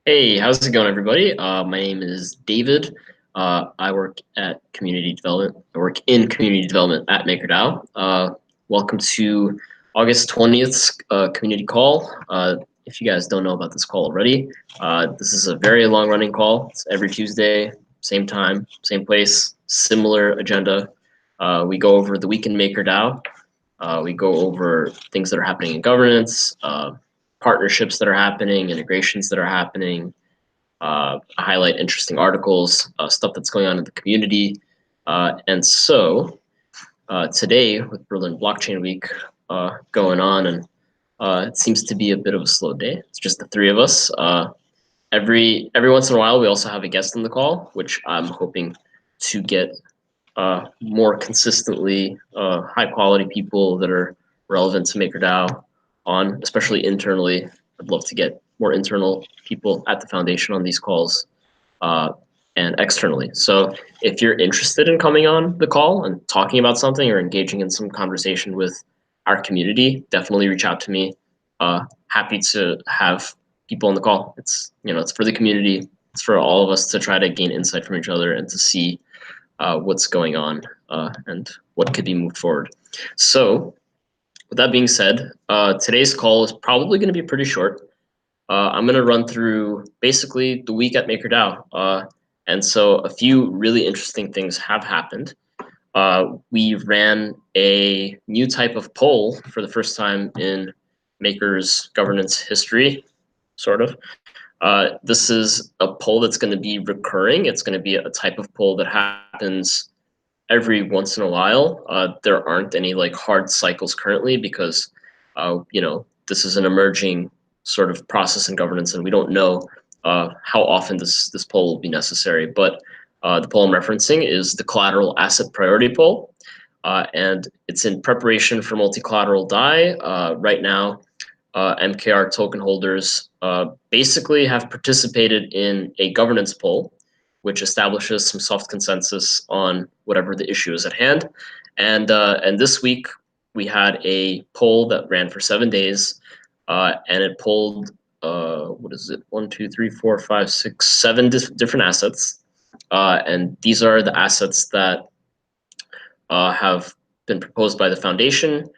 Hey, how's it going, everybody? My name is David. I work at community development. I work in community development at MakerDAO. Welcome to August 20th community call. If you guys don't know about this call already, this is a very long-running call. It's every Tuesday, same time, same place, similar agenda. We go over the week in MakerDAO. We go over things that are happening in governance, partnerships that are happening, integrations that are happening, highlight interesting articles, stuff that's going on in the community. And so today with Berlin Blockchain Week going on, and it seems to be a bit of a slow day. It's just the three of us. Every once in a while, we also have a guest on the call, which I'm hoping to get more consistently high quality people that are relevant to MakerDAO on, especially internally. I'd love to get more internal people at the foundation on these calls and externally. So if you're interested in coming on the call and talking about something or engaging in some conversation with our community, definitely reach out to me. Happy to have people on the call. It's for the community. It's for all of us to try to gain insight from each other and to see what's going on and what could be moved forward. So with that being said, today's call is probably going to be pretty short. I'm going to run through basically the week at MakerDAO. And so a few really interesting things have happened. We ran a new type of poll for the first time in Maker's governance history, sort of. This is a poll that's going to be recurring. It's going to be a type of poll that happens every once in a while. There aren't any like hard cycles currently because, this is an emerging sort of process in governance, and we don't know how often this poll will be necessary. But the poll I'm referencing is the collateral asset priority poll, and it's in preparation for multi-collateral Dai. Right now, MKR token holders basically have participated in a governance poll, which establishes some soft consensus on whatever the issue is at hand. And this week we had a poll that ran for 7 days, and it polled what is it? 1, 2, 3, 4, 5, 6, 7 different assets, and these are the assets that have been proposed by the foundation,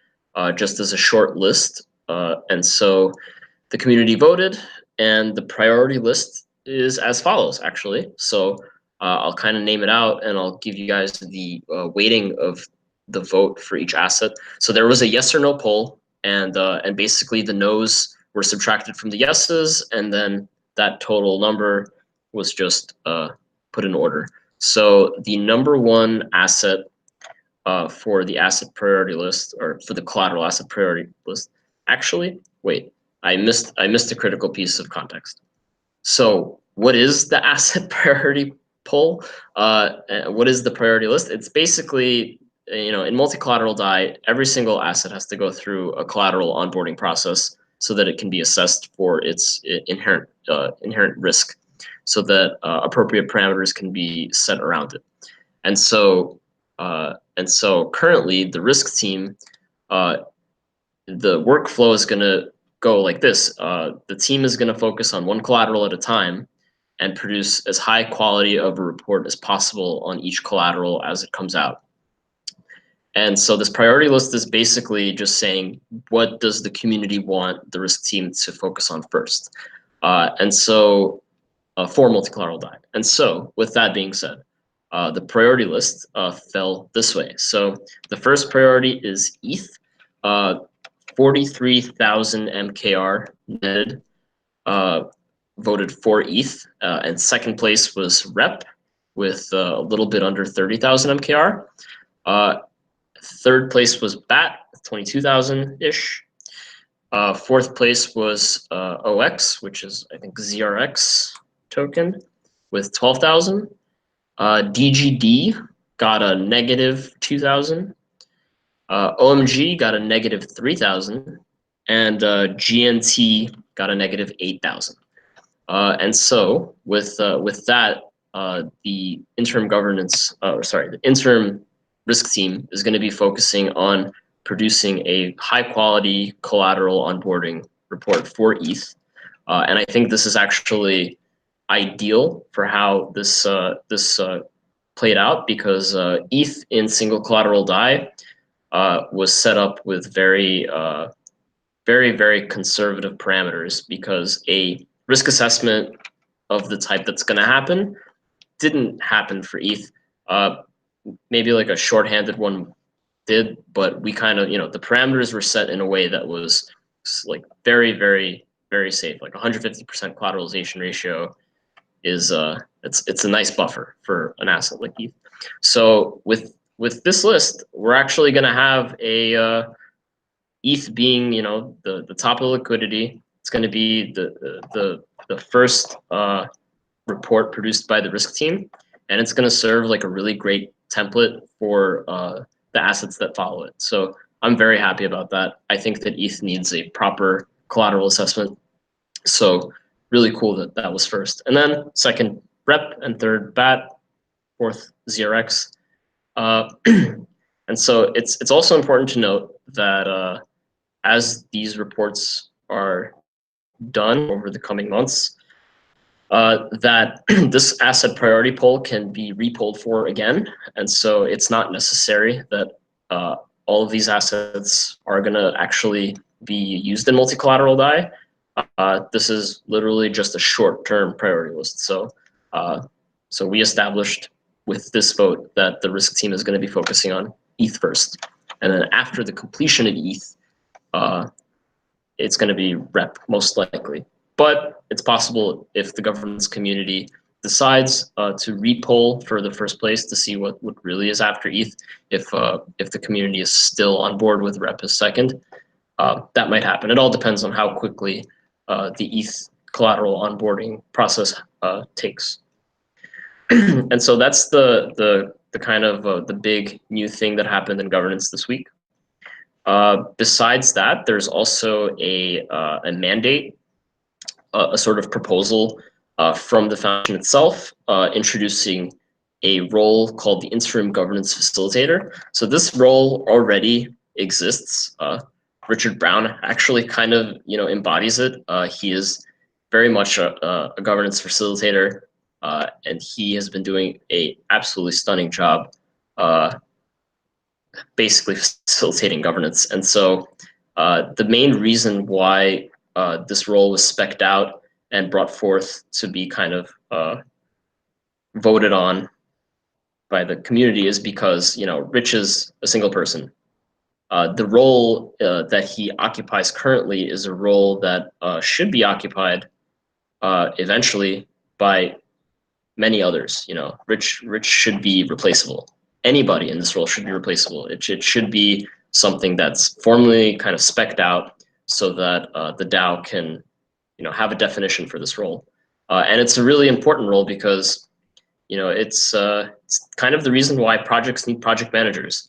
just as a short list. And so the community voted, and the priority list is as follows, actually. So I'll kind of name it out, and I'll give you guys the weighting of the vote for each asset. So there was a yes or no poll, and basically the no's were subtracted from the yeses, and then that total number was just put in order. So the number one asset for the asset priority list, or for the collateral asset priority list, actually, wait, I missed a critical piece of context. So what is the asset priority poll? What is the priority list? It's basically, in multi-collateral Dai, every single asset has to go through a collateral onboarding process so that it can be assessed for its inherent risk, so that appropriate parameters can be set around it. And so currently the risk team, the workflow is going to go like this. The team is going to focus on one collateral at a time and produce as high quality of a report as possible on each collateral as it comes out. And so this priority list is basically just saying, what does the community want the risk team to focus on first? And so for multi-collateral Dai. And so with that being said, the priority list fell this way. So the first priority is ETH. 43,000 MKR netted voted for ETH, and second place was REP with a little bit under 30,000 MKR. Third place was BAT, 22,000-ish. Fourth place was OX, which is, I think, ZRX token, with 12,000. DGD got a negative 2,000. OMG got a negative 3,000, and GNT got a negative 8,000. And so with that, the interim the interim risk team is going to be focusing on producing a high quality collateral onboarding report for ETH. And I think this is actually ideal for how this played out, because ETH in single collateral Dai was set up with very conservative parameters, because a risk assessment of the type that's going to happen didn't happen for ETH. Maybe like a shorthanded one did, but we kind of, the parameters were set in a way that was like very safe. Like 150% collateralization ratio is it's a nice buffer for an asset like ETH. So with this list, we're actually going to have a ETH being, the top of the liquidity. It's going to be the first report produced by the risk team, and it's going to serve like a really great template for the assets that follow it. So I'm very happy about that. I think that ETH needs a proper collateral assessment. So really cool that that was first. And then second, REP, and third, BAT, fourth, ZRX. And so it's also important to note that as these reports are done over the coming months, that this asset priority poll can be repolled for again. And so it's not necessary that all of these assets are going to actually be used in multi-collateral Dai. This is literally just a short-term priority list. So, so we established with this vote that the risk team is going to be focusing on ETH first. And then after the completion of ETH, it's going to be REP most likely. But it's possible if the governance community decides to repoll for the first place to see what really is after ETH, if the community is still on board with REP as second, that might happen. It all depends on how quickly the ETH collateral onboarding process takes. And so that's the kind of the big new thing that happened in governance this week. Besides that, there's also a mandate, a sort of proposal from the foundation itself, introducing a role called the interim governance facilitator. So this role already exists. Richard Brown actually kind of embodies it. He is very much a governance facilitator, and he has been doing a absolutely stunning job basically facilitating governance. And so the main reason why this role was spec'd out and brought forth to be kind of voted on by the community is because Rich is a single person. The role that he occupies currently is a role that should be occupied eventually by many others. Rich should be replaceable. Anybody in this role should be replaceable. It should be something that's formally kind of spec'd out so that the DAO can have a definition for this role. And it's a really important role because it's kind of the reason why projects need project managers.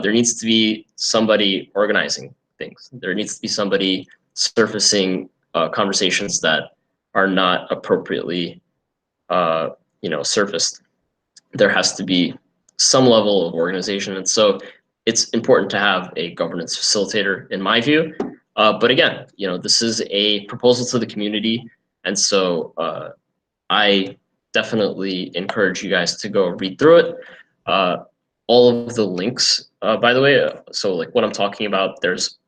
There needs to be somebody organizing things. There needs to be somebody surfacing conversations that are not appropriately surfaced. There has to be some level of organization. And so it's important to have a governance facilitator, in my view. But again, this is a proposal to the community. And so I definitely encourage you guys to go read through it. All of the links, by the way, so like what I'm talking about, there's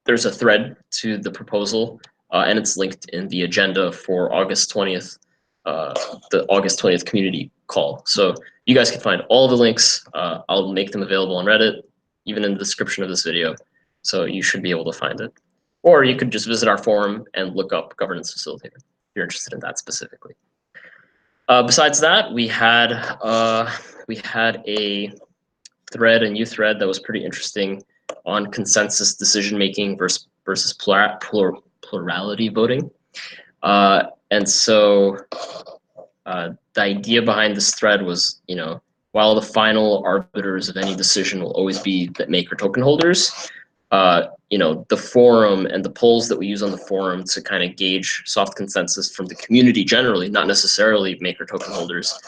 a thread to the proposal, and it's linked in the agenda for August 20th, the August 20th community call. So you guys can find all the links. I'll make them available on Reddit, even in the description of this video. So you should be able to find it. Or you could just visit our forum and look up governance facilitator if you're interested in that specifically. Besides that, we had a thread, a new thread that was pretty interesting on consensus decision making versus plurality voting. And so the idea behind this thread was, while the final arbiters of any decision will always be the maker token holders, the forum and the polls that we use on the forum to kind of gauge soft consensus from the community generally, not necessarily maker token holders,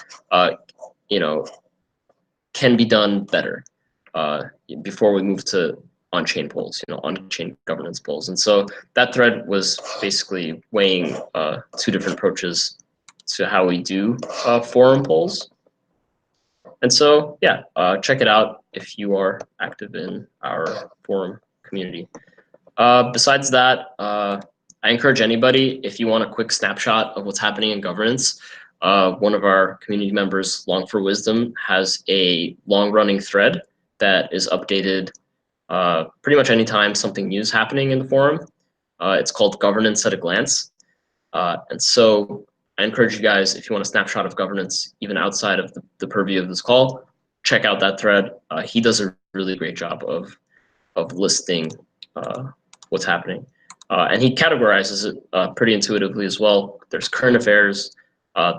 can be done better before we move to on-chain polls, on-chain governance polls. And so that thread was basically weighing two different approaches to how we do forum polls. And so, yeah, check it out if you are active in our forum community. Besides that, I encourage anybody, if you want a quick snapshot of what's happening in governance, one of our community members, Long for Wisdom, has a long-running thread that is updated pretty much anytime something new is happening in the forum. It's called Governance at a Glance. And so I encourage you guys, if you want a snapshot of governance, even outside of the purview of this call, check out that thread. He does a really great job of listing what's happening. And he categorizes it pretty intuitively as well. There's current affairs,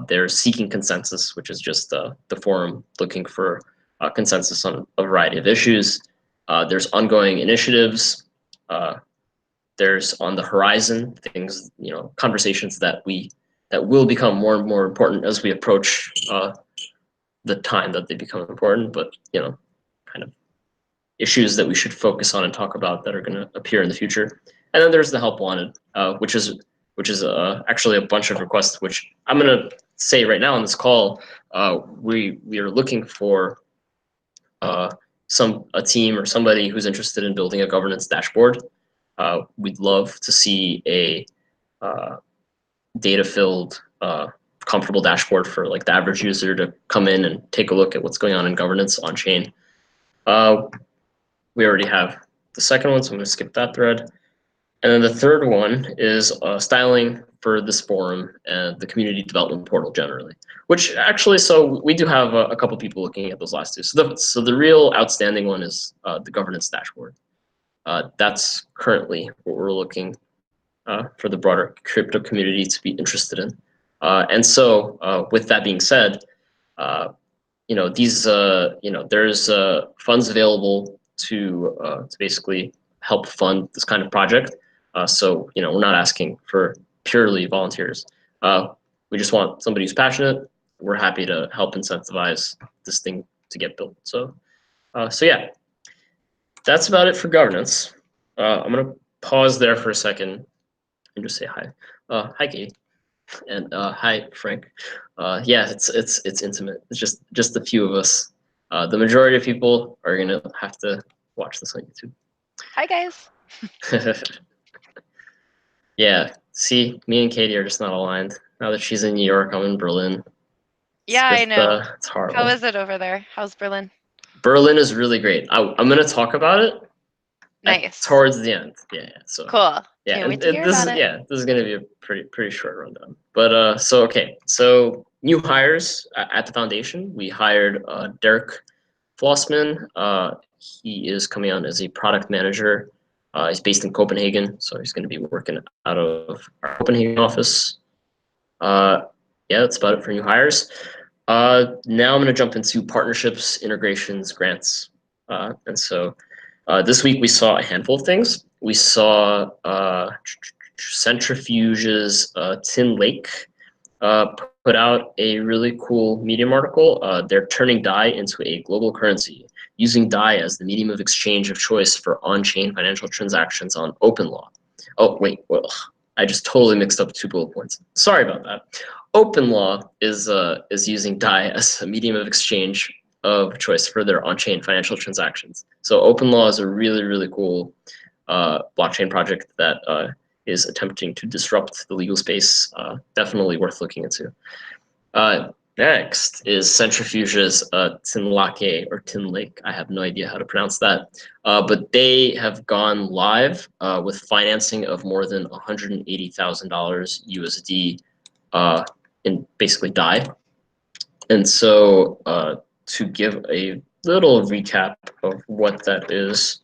there's seeking consensus, which is just the forum looking for consensus on a variety of issues. There's ongoing initiatives. There's on the horizon things, conversations that will become more and more important as we approach the time that they become important, but kind of issues that we should focus on and talk about that are going to appear in the future. And then there's the help wanted, which is actually a bunch of requests, which I'm going to say right now on this call. We are looking for a team or somebody who's interested in building a governance dashboard. We'd love to see a data-filled, comfortable dashboard for like the average user to come in and take a look at what's going on in governance on chain. We already have the second one, so I'm going to skip that thread. And then the third one is styling for this forum and the community development portal generally, which actually, so we do have a couple people looking at those last two. So the real outstanding one is the governance dashboard. That's currently what we're looking for the broader crypto community to be interested in. And so with that being said, there's funds available to basically help fund this kind of project. So we're not asking for purely volunteers. We just want somebody who's passionate. We're happy to help incentivize this thing to get built. So yeah, that's about it for governance. I'm gonna pause there for a second and just say hi. Hi, Katie, and hi, Frank. Yeah, it's intimate. It's just a few of us. The majority of people are gonna have to watch this on YouTube. Hi, guys. Yeah, see, me and Katie are just not aligned. Now that she's in New York, I'm in Berlin. Yeah, I know. It's horrible. How is it over there? How's Berlin? Berlin is really great. I'm gonna talk about it. Nice. Towards the end. Yeah. So cool. yeah, Can't wait to hear about it. Yeah, this is gonna be a pretty short rundown. But so new hires at the foundation. We hired Derek Flossman. He is coming on as a product manager. He's based in Copenhagen, so he's going to be working out of our Copenhagen office. Yeah, that's about it for new hires. Now I'm going to jump into partnerships, integrations, grants. And so this week we saw a handful of things. We saw Centrifuge's Tin Lake put out a really cool Medium article. They're turning Dai into a global currency, using Dai as the medium of exchange of choice for on-chain financial transactions on OpenLaw. Oh, wait, well, I just totally mixed up 2 bullet points. Sorry about that. OpenLaw is using Dai as a medium of exchange of choice for their on-chain financial transactions. So OpenLaw is a really, really cool blockchain project that is attempting to disrupt the legal space. Definitely worth looking into. Next is Centrifuge's Tin Lake. I have no idea how to pronounce that. But they have gone live with financing of more than $180,000 USD in basically Dai. And so to give a little recap of what that is,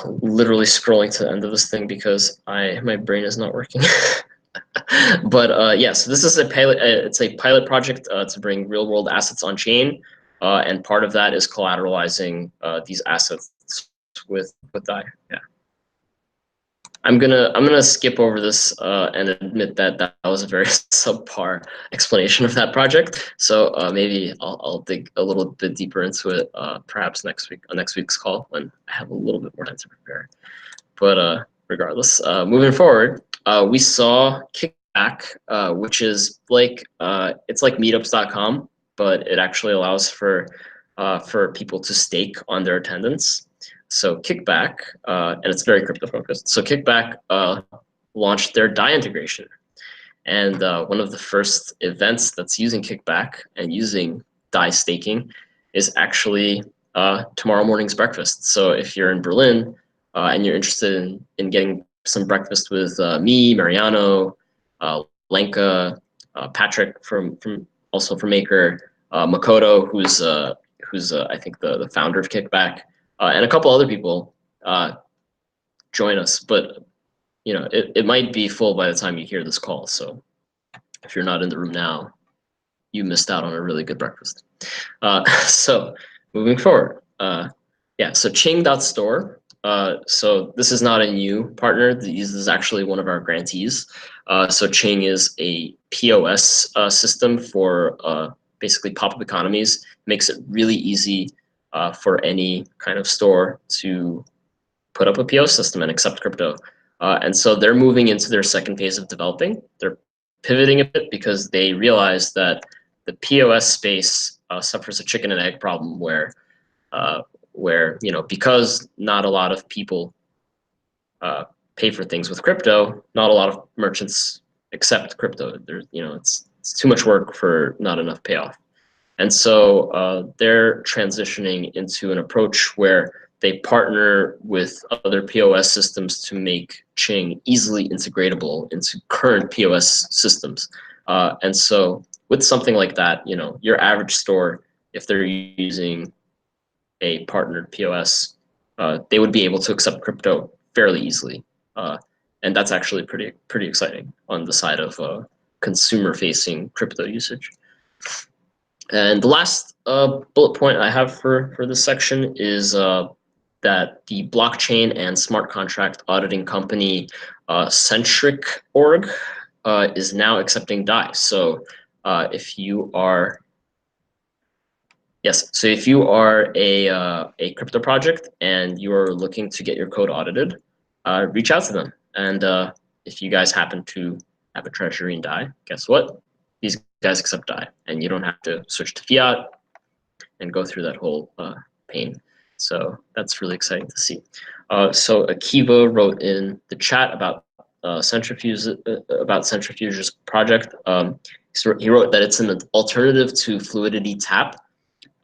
literally scrolling to the end of this thing because my brain is not working. But yes, this is a pilot. It's a pilot project to bring real-world assets on chain, and part of that is collateralizing these assets with Dai. Yeah. I'm gonna skip over this and admit that that was a very subpar explanation of that project. So maybe I'll dig a little bit deeper into it perhaps next week on next week's call when I have a little bit more time to prepare. But regardless, moving forward, we saw Kickback, which is like it's like meetups.com, but it actually allows for people to stake on their attendance. So Kickback, and it's very crypto focused. So Kickback launched their Dai integration, and one of the first events that's using Kickback and using Dai staking is actually tomorrow morning's breakfast. So if you're in Berlin and you're interested in getting some breakfast with me, Mariano, Lenka, Patrick from also from Maker, Makoto, who's I think the founder of Kickback, and a couple other people join us. But you know, it might be full by the time you hear this call. So if you're not in the room now, you missed out on a really good breakfast. So moving forward, yeah, so Ching.store. So this is not a new partner. This is actually one of our grantees. So Ching is a POS system for basically pop-up economies. Makes it really easy for any kind of store to put up a POS system and accept crypto. And so they're moving into their second phase of developing. They're pivoting a bit because they realize that the POS space suffers a chicken and egg problem where you know, because not a lot of people pay for things with crypto, not a lot of merchants accept crypto. There's, you know, it's too much work for not enough payoff. And so they're transitioning into an approach where they partner with other POS systems to make Ching easily integratable into current POS systems. And so with something like that, you know, your average store, if they're using a partnered POS, they would be able to accept crypto fairly easily. And that's actually pretty exciting on the side of consumer-facing crypto usage. And the last bullet point I have for this section is that the blockchain and smart contract auditing company Centric Org is now accepting Dai. So if you are if you are a crypto project and you are looking to get your code audited, reach out to them. And if you guys happen to have a treasury in Dai, guess what? These guys accept Dai, and you don't have to switch to fiat and go through that whole pain. So that's really exciting to see. So Akiva wrote in the chat about Centrifuge's project. He wrote that it's an alternative to Fluidity Tap.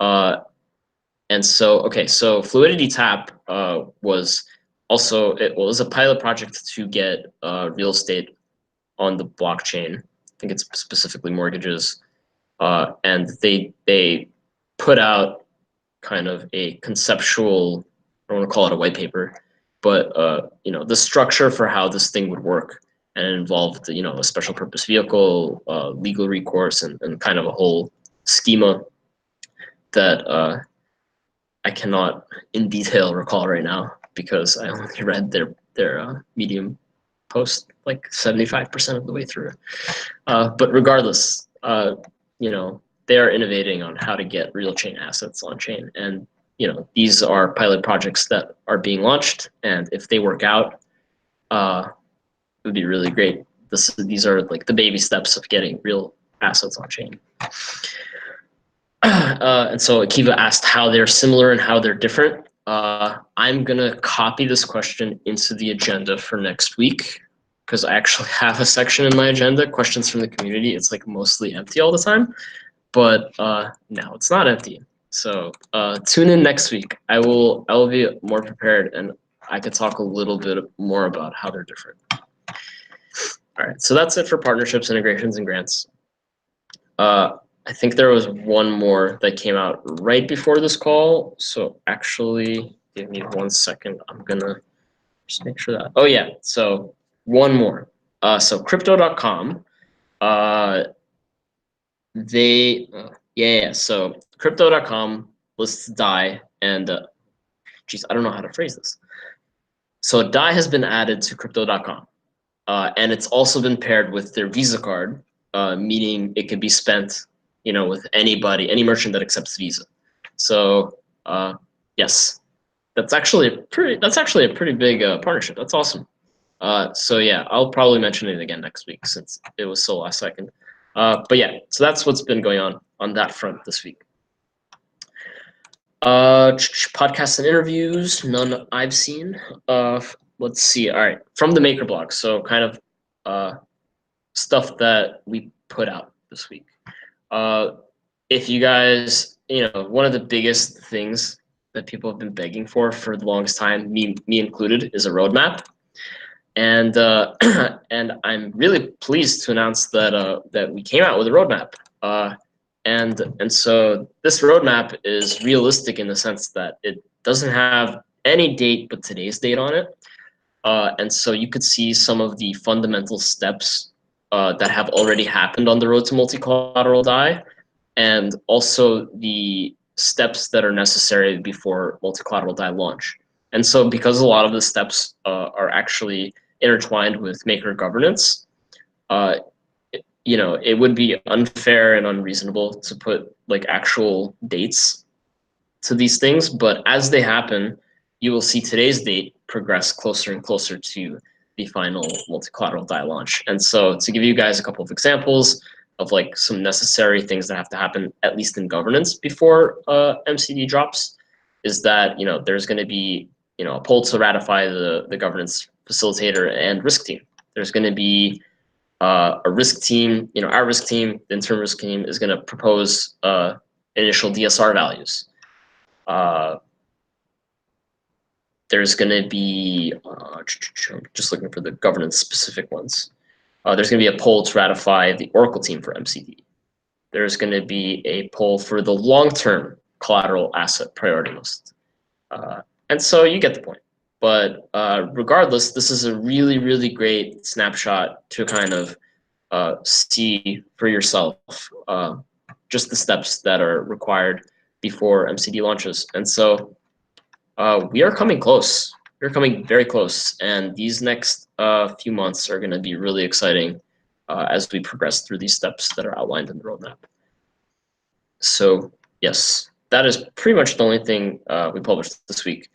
And so, okay, so Fluidity Tap was also, it was a pilot project to get real estate on the blockchain. I think it's specifically mortgages. And they put out kind of a conceptual, I don't want to call it a white paper, but you know, the structure for how this thing would work. And it involved, you know, a special purpose vehicle, legal recourse, and kind of a whole schema that I cannot in detail recall right now because I only read their Medium post like 75% of the way through. But regardless, you know, they are innovating on how to get real chain assets on chain. And, you know, these are pilot projects that are being launched. And if they work out, it would be really great. These are like the baby steps of getting real assets on chain. And so Akiva asked how they're similar and how they're different. I'm going to copy this question into the agenda for next week because I actually have a section in my agenda, questions from the community. It's like mostly empty all the time, but now it's not empty. So tune in next week. I will be more prepared and I could talk a little bit more about how they're different. All right, so that's it for partnerships, integrations, and grants. I think there was one more that came out right before this call. So actually, give me 1 second. I'm gonna just make sure that. Oh yeah, so one more. So crypto.com. So crypto.com lists Dai and geez, I don't know how to phrase this. So Dai has been added to Crypto.com, and it's also been paired with their Visa card, meaning it can be spent, with anybody, any merchant that accepts Visa. So yes, that's actually a pretty big partnership. That's awesome. So yeah, I'll probably mention it again next week since it was so last second. But yeah, so that's what's been going on that front this week. Podcasts and interviews, none I've seen. Let's see. All right, from the Maker blog. So kind of stuff that we put out this week. If you guys, one of the biggest things that people have been begging for the longest time, me included, is a roadmap. And and I'm really pleased to announce that we came out with a roadmap. And so this roadmap is realistic in the sense that it doesn't have any date but today's date on it. And so you could see some of the fundamental steps that have already happened on the road to multi-collateral Dai, and also the steps that are necessary before multi-collateral Dai launch. And so because a lot of the steps are actually intertwined with Maker governance, it would be unfair and unreasonable to put like actual dates to these things. But as they happen, you will see today's date progress closer and closer to the final multi-collateral Dai launch. And so to give you guys a couple of examples of like some necessary things that have to happen, at least in governance before MCD drops, is that, there's going to be, a poll to ratify the governance facilitator and risk team. There's going to be a risk team, our risk team, the interim risk team is going to propose initial DSR values. There's going to be, just looking for the governance specific ones. There's going to be a poll to ratify the Oracle team for MCD. There's going to be a poll for the long-term collateral asset priority list. And so you get the point. But regardless, this is a really, really great snapshot to kind of see for yourself just the steps that are required before MCD launches. And so we are coming close. We're coming very close. And these next few months are going to be really exciting as we progress through these steps that are outlined in the roadmap. So yes, that is pretty much the only thing we published this week,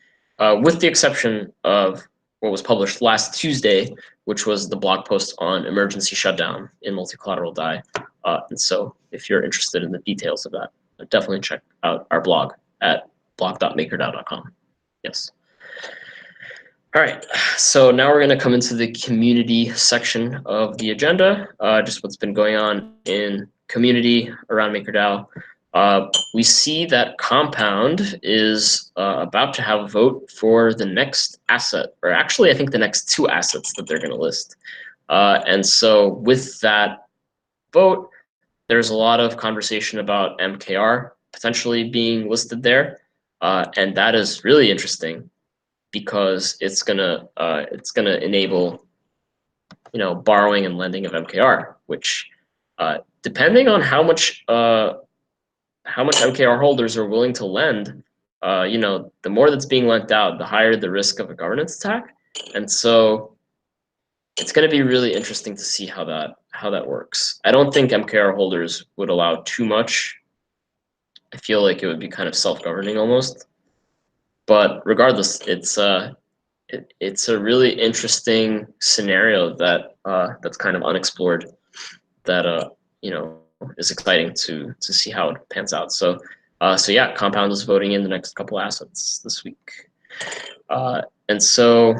with the exception of what was published last Tuesday, which was the blog post on emergency shutdown in multi-collateral Dai. And so if you're interested in the details of that, definitely check out our blog at blog.makerdao.com. Yes. All right, so now we're going to come into the community section of the agenda, just what's been going on in community around MakerDAO. We see that Compound is about to have a vote for the next asset, or actually I think the next two assets that they're going to list. And so with that vote, there's a lot of conversation about MKR potentially being listed there. And that is really interesting because it's gonna enable, borrowing and lending of MKR, which depending on how much MKR holders are willing to lend, the more that's being lent out, the higher the risk of a governance attack. And so it's going to be really interesting to see how that works. I don't think MKR holders would allow too much. I feel like it would be kind of self-governing almost. But regardless, it's a really interesting scenario that's kind of unexplored, that is exciting to see how it pans out. So yeah, Compound is voting in the next couple assets this week. And so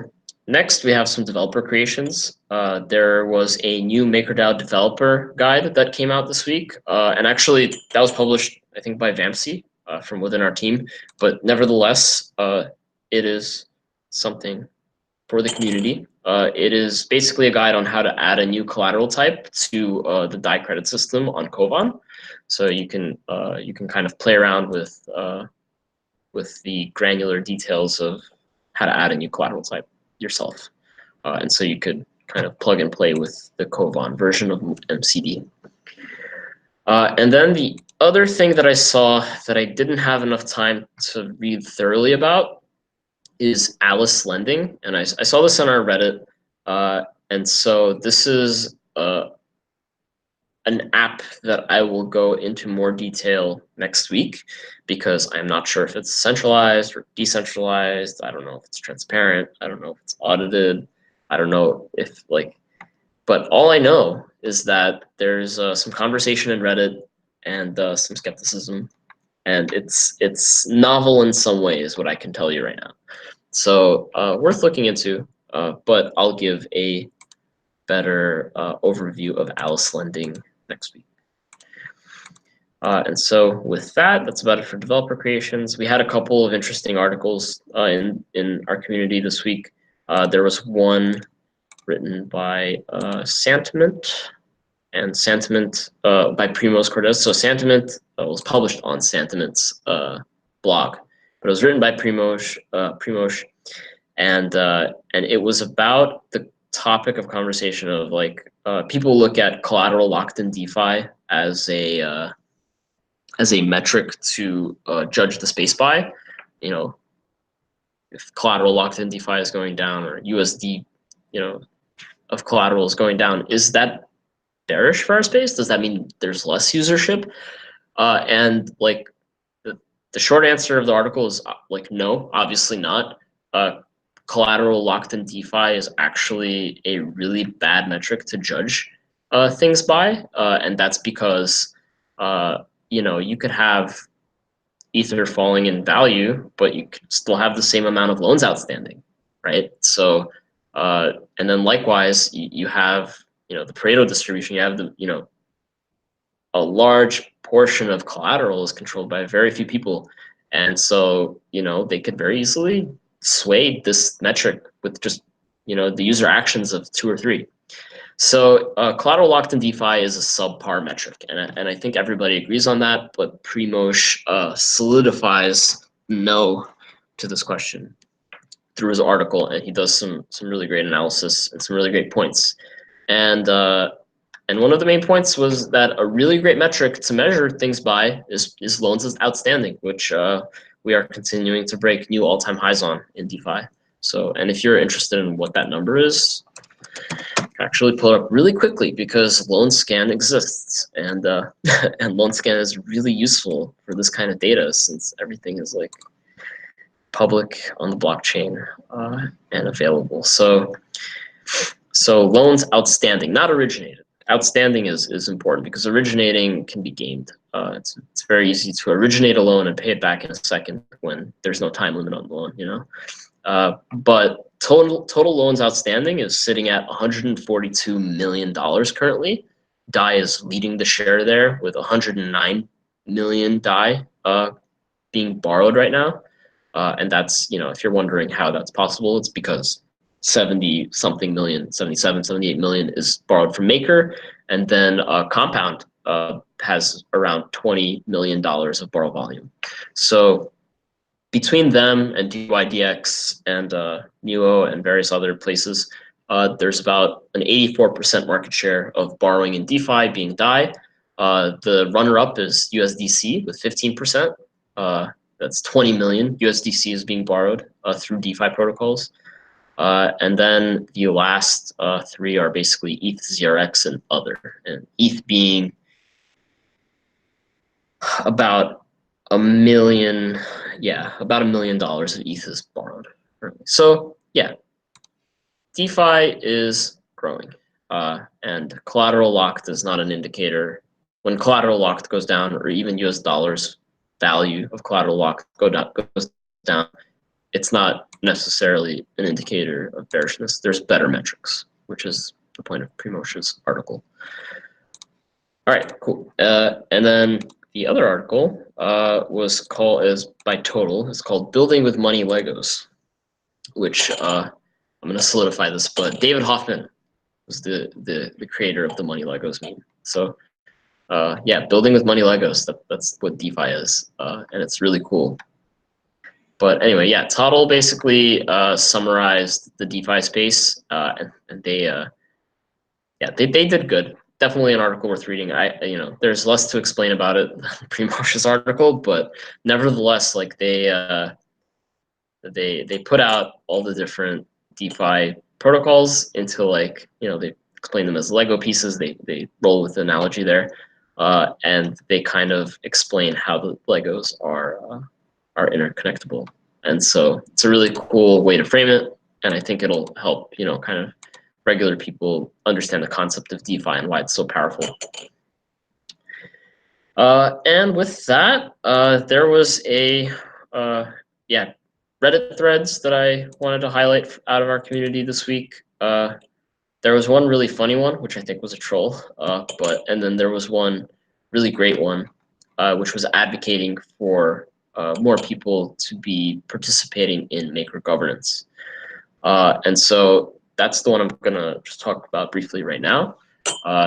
next we have some developer creations. There was a new MakerDAO developer guide that came out this week, and actually that was published, I think, by Vamsi from within our team. But nevertheless, it is something for the community. It is basically a guide on how to add a new collateral type to the Dai Credit System on Kovan. So you can kind of play around with the granular details of how to add a new collateral type yourself. And so you could kind of plug and play with the Kovan version of MCD. And then the other thing that I saw that I didn't have enough time to read thoroughly about is Alice Lending, and I saw this on our Reddit, and so this is an app that I will go into more detail next week, because I'm not sure if it's centralized or decentralized. I don't know if it's transparent. I don't know if it's audited. I don't know if but all I know is that there's some conversation in Reddit and some skepticism, and it's novel in some ways, what I can tell you right now. So worth looking into, but I'll give a better overview of Alice Lending next week. And so with that, that's about it for developer creations. We had a couple of interesting articles in our community this week. There was one written by Santiment, and Santiment by Primoz Cortez. So Santiment was published on Santiment's blog, but it was written by Primoz, and it was about the topic of conversation of people look at collateral locked in DeFi as a metric to judge the space by. You know, if collateral locked in DeFi is going down, or USD, of collateral is going down, is that bearish for our space? Does that mean there's less usership? And the short answer of the article is no, obviously not. Collateral locked in DeFi is actually a really bad metric to judge things by, and that's because you could have Ether falling in value, but you could still have the same amount of loans outstanding, right? So, and then likewise, you have the Pareto distribution. You have a large portion of collateral is controlled by very few people, and so they could very easily sway this metric with just the user actions of 2 or 3. So collateral locked in DeFi is a subpar metric, and I think everybody agrees on that. But Primoz solidifies no to this question through his article, and he does some really great analysis and some really great points. And one of the main points was that a really great metric to measure things by is loans outstanding, which we are continuing to break new all-time highs on in DeFi. So, and if you're interested in what that number is, actually pull it up really quickly, because LoanScan exists, and and LoanScan is really useful for this kind of data, since everything is public on the blockchain and available. So loans outstanding, not originated. Outstanding is important, because originating can be gamed. It's very easy to originate a loan and pay it back in a second when there's no time limit on the loan, but total loans outstanding is sitting at $142 million currently. Dai is leading the share there with 109 million Dai being borrowed right now. And that's, if you're wondering how that's possible, it's because 70-something million, 77, 78 million is borrowed from Maker, and then Compound has around $20 million of borrow volume. So between them and DYDX and Nuo and various other places, there's about an 84% market share of borrowing in DeFi being Dai. The runner-up is USDC with 15%. That's 20 million USDC is being borrowed through DeFi protocols. And then the last 3 are basically ETH, ZRX, and other. And ETH being about $1 million, about $1 million of ETH is borrowed currently. So yeah, DeFi is growing, and collateral locked is not an indicator. When collateral locked goes down, or even US dollars value of collateral locked goes down, it's not necessarily an indicator of bearishness. There's better metrics, which is the point of Primoz's article. All right, cool. And then the other article is by Total. It's called "Building with Money Legos," which I'm going to solidify this, but David Hoffman was the creator of the Money Legos meme. So yeah, building with money Legos. That's what DeFi is, and it's really cool. But anyway, yeah, Total basically summarized the DeFi space, and they did good. Definitely an article worth reading. There's less to explain about it than Primoz's article, but nevertheless, they they put out all the different DeFi protocols into like, they explain them as Lego pieces. They roll with the analogy there, and they kind of explain how the Legos are interconnectable. And so it's a really cool way to frame it, and I think it'll help kind of regular people understand the concept of DeFi and why it's so powerful. And with that, there was a Reddit threads that I wanted to highlight out of our community this week. There was one really funny one, which I think was a troll, and then there was one really great one, which was advocating for more people to be participating in Maker governance. And so that's the one I'm gonna just talk about briefly right now.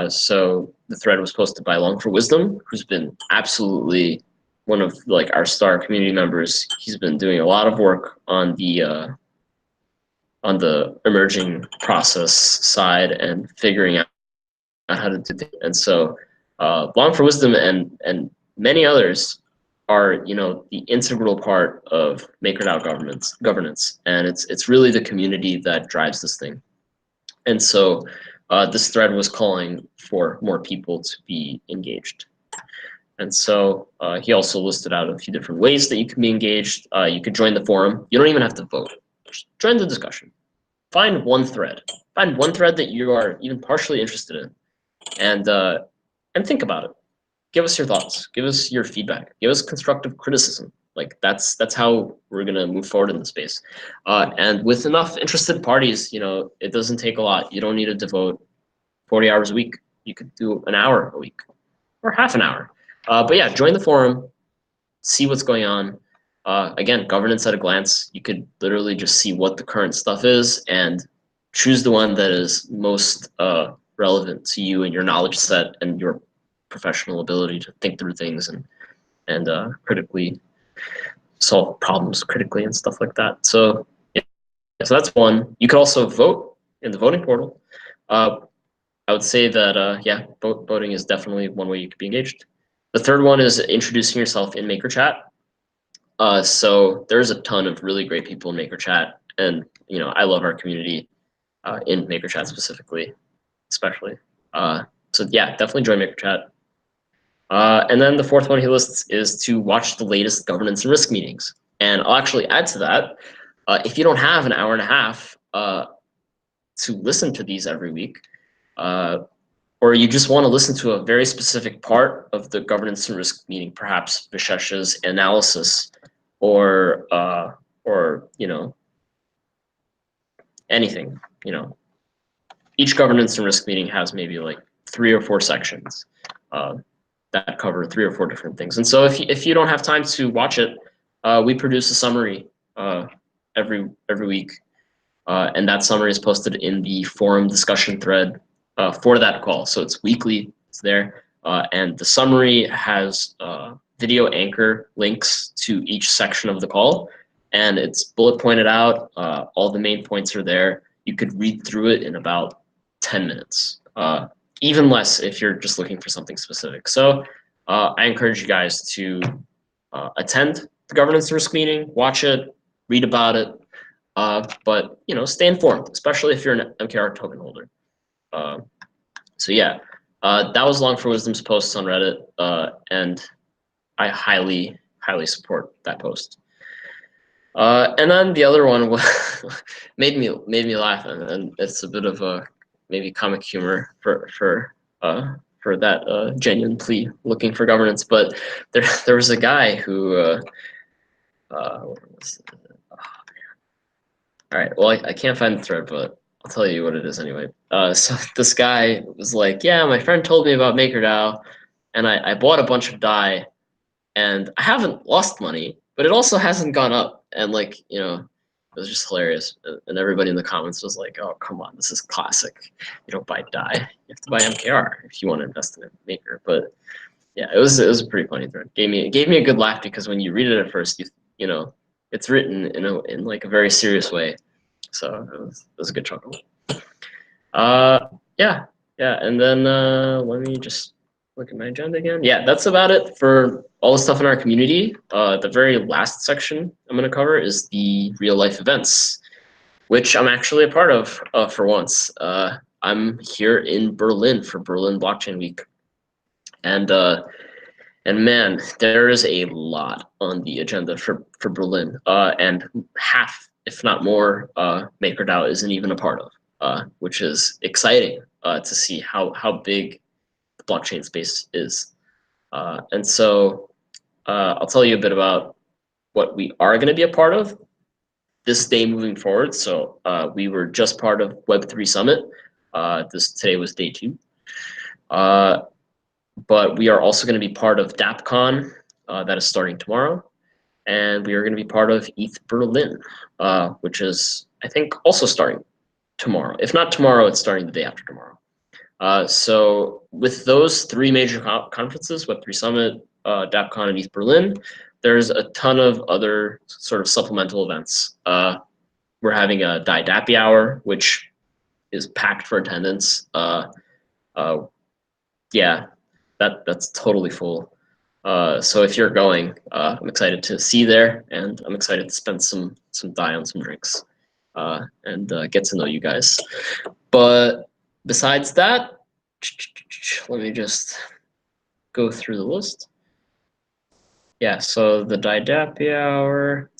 So the thread was posted by Long for Wisdom, who's been absolutely one of like our star community members. He's been doing a lot of work on the emerging process side and figuring out how to do things. And so Long for Wisdom and many others are the integral part of MakerDAO governance, and it's really the community that drives this thing. And so this thread was calling for more people to be engaged. And so he also listed out a few different ways that you can be engaged. You could join the forum. You don't even have to vote. Just join the discussion. Find one thread. Find one thread that you are even partially interested in, and think about it. Give us your thoughts. Give us your feedback. Give us constructive criticism. Like that's how we're gonna move forward in the space. And with enough interested parties, it doesn't take a lot. You don't need to devote 40 hours a week. You could do an hour a week or half an hour. But yeah, join the forum, see what's going on. Again, governance at a glance. You could literally just see what the current stuff is and choose the one that is most relevant to you and your knowledge set and your professional ability to think through things and critically solve problems critically and stuff like that. So yeah, so that's one. You could also vote in the voting portal. I would say that voting is definitely one way you could be engaged. The third one is introducing yourself in MakerChat. So there's a ton of really great people in MakerChat, and I love our community in MakerChat specifically, especially. So yeah, definitely join MakerChat. And then the fourth one he lists is to watch the latest governance and risk meetings. And I'll actually add to that, if you don't have an hour and a half to listen to these every week, or you just want to listen to a very specific part of the governance and risk meeting, perhaps Vishesh's analysis, or anything. Each governance and risk meeting has maybe like 3 or 4 sections that cover 3 or 4 different things. And so if you don't have time to watch it, we produce a summary every week, and that summary is posted in the forum discussion thread for that call. So it's weekly, it's there. And the summary has video anchor links to each section of the call, and it's bullet pointed out. All the main points are there. You could read through it in about 10 minutes, even less if you're just looking for something specific. So I encourage you guys to attend the governance risk meeting, watch it, read about it, but stay informed, especially if you're an MKR token holder. So yeah, that was Long for Wisdom's posts on Reddit, and I highly support that post. And then the other one made me laugh, and it's a bit of a maybe comic humor for that genuine plea looking for governance. But there was a guy who all right, well I can't find the thread, but I'll tell you what it is anyway. So this guy was like, yeah, my friend told me about MakerDAO, and I bought a bunch of Dai, and I haven't lost money, but it also hasn't gone up. And like, it was just hilarious. And everybody in the comments was like, oh, come on, this is classic. You don't buy Dai, you have to buy MKR if you want to invest in a Maker. But yeah, it was a pretty funny thread. It gave me a good laugh because when you read it at first, it's written in like a very serious way. So it was a good chuckle. Yeah. And then let me just look at my agenda again. Yeah, that's about it for all the stuff in our community. The very last section I'm going to cover is the real life events, which I'm actually a part of for once. I'm here in Berlin for Berlin Blockchain Week, and man, there is a lot on the agenda for Berlin, and half, if not more, MakerDAO isn't even a part of, which is exciting to see how big the blockchain space is. And so I'll tell you a bit about what we are going to be a part of this day moving forward. So we were just part of Web3 Summit. Today was day 2. But we are also going to be part of DAppCon, that is starting tomorrow. And we are going to be part of ETH Berlin, which is, I think, also starting tomorrow. If not tomorrow, it's starting the day after tomorrow. So with those 3 major conferences, Web3 Summit, DAppCon, and ETH Berlin, there's a ton of other sort of supplemental events. We're having a Dai Dappy Hour, which is packed for attendance. Yeah, that's totally full. So if you're going, I'm excited to see you there, and I'm excited to spend some Dai on some drinks, and get to know you guys. But besides that, let me just go through the list. Yeah, so the Dai Dappy Hour.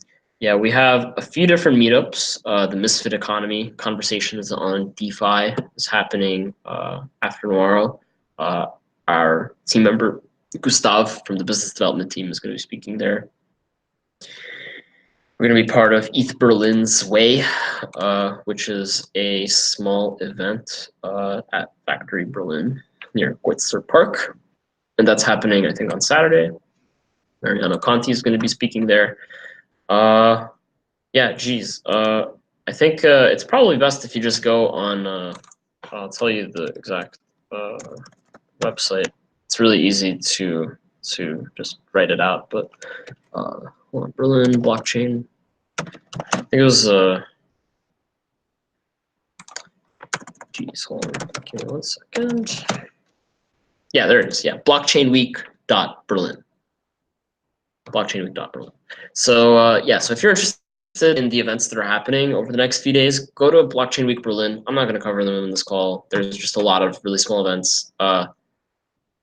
Yeah, we have a few different meetups. The Misfit Economy conversation is on DeFi. Is happening after tomorrow. Our team member Gustav from the business development team is going to be speaking there. We're going to be part of ETH Berlin's Way, which is a small event at Factory Berlin near Goetzer Park. And that's happening, I think, on Saturday. Mariano Conti is going to be speaking there. Yeah, geez. I think it's probably best if you just go on, I'll tell you the exact website. It's really easy to just write it out, but hold on, Berlin blockchain. I think it was geez, hold on, give me 1 second. Yeah, there it is. Yeah, blockchainweek.berlin. Blockchainweek.berlin. So yeah, so if you're interested in the events that are happening over the next few days, go to Blockchain Week Berlin. I'm not going to cover them in this call. There's just a lot of really small events.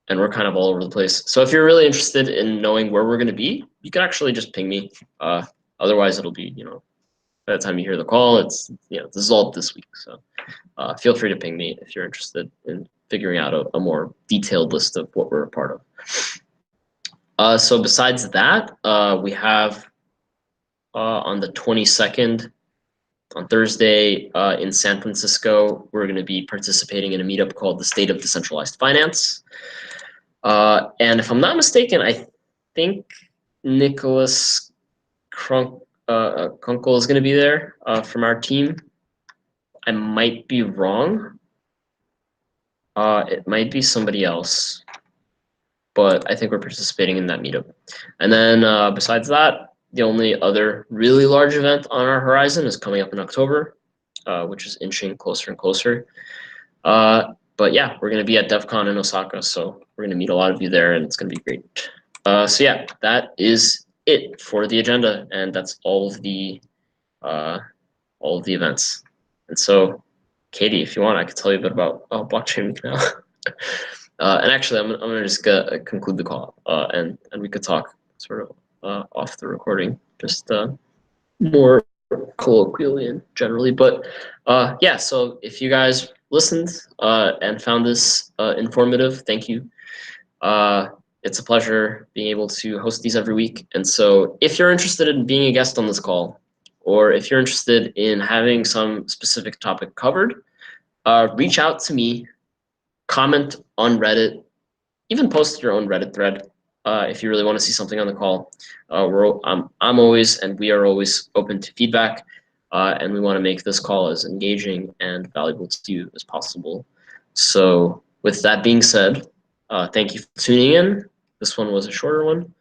And we're kind of all over the place. So if you're really interested in knowing where we're going to be, you can actually just ping me. Otherwise, it'll be, by the time you hear the call, it's, this is all this week. So feel free to ping me if you're interested in figuring out a more detailed list of what we're a part of. So besides that, we have on the 22nd, on Thursday in San Francisco, we're going to be participating in a meetup called the State of Decentralized Finance. And if I'm not mistaken, I think Nicholas Kunkel is going to be there from our team. I might be wrong. It might be somebody else, but I think we're participating in that meetup. And then besides that, the only other really large event on our horizon is coming up in October, which is inching closer and closer. But yeah, we're going to be at DevCon in Osaka, so we're going to meet a lot of you there, and it's going to be great. So yeah, that is it for the agenda, and that's all of the events. And so, Katie, if you want, I could tell you a bit about Blockchain Week now. And actually, I'm gonna just conclude the call, and we could talk sort of off the recording, just more colloquially and generally. But yeah, so if you guys listened and found this informative, thank you. It's a pleasure being able to host these every week. And so if you're interested in being a guest on this call, or if you're interested in having some specific topic covered, reach out to me, comment on Reddit, even post your own Reddit thread if you really want to see something on the call. I'm always, and we are always open to feedback, and we want to make this call as engaging and valuable to you as possible. So with that being said, thank you for tuning in. This one was a shorter one,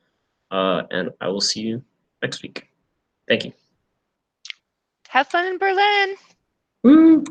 and I will see you next week. Thank you. Have fun in Berlin. Woo!